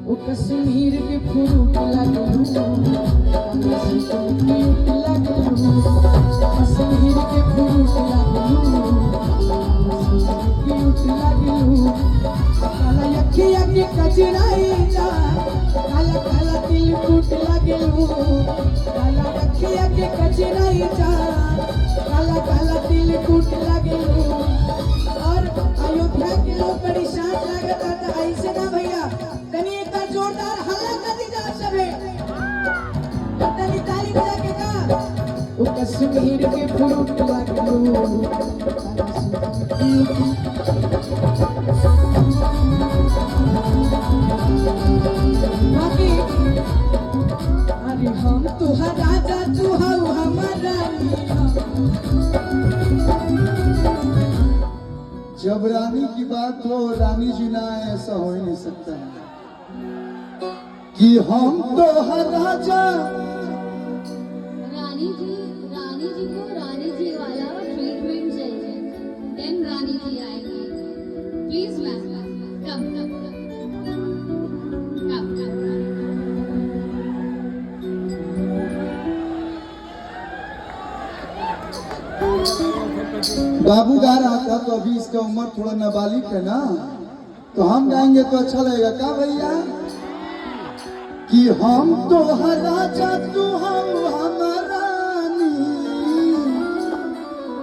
ओ कश्मीर के फ्रूट लागलू, कश्मीर के फ्रूट लागलू, क्यूट लागलू। काला अखिया के कजराई जा, काला काला दिल टूट लागलू। काला अखिया के कजराई जा, काला काला दिल टूट लागलू। और अयोध्या के लोग बड़ी शांत लागता था, ऐसे ना भैया तनी एक बार जोरदार हल्ला कर दीजिए सबे, तनी ताली बजा के का। ओ कश्मीर के फ्रूट लागलू, अरे हम तुहरा राजा तू हऊ हमर रानी। जब रानी की बात हो रानी जी ना आए ऐसा हो ही नहीं सकता है कि हम तो हर राजा। रानी जी को रानी जी वाला ट्रीटमेंट चाहिए, देन रानी जी आएगी। प्लीज मैम कम कम कम कम। बाबू गा रहा था तो अभी इसका उम्र थोड़ा नाबालिग है ना, तो हम गाएंगे तो अच्छा लगेगा क्या भैया? कि हम तो हर राजा तू हम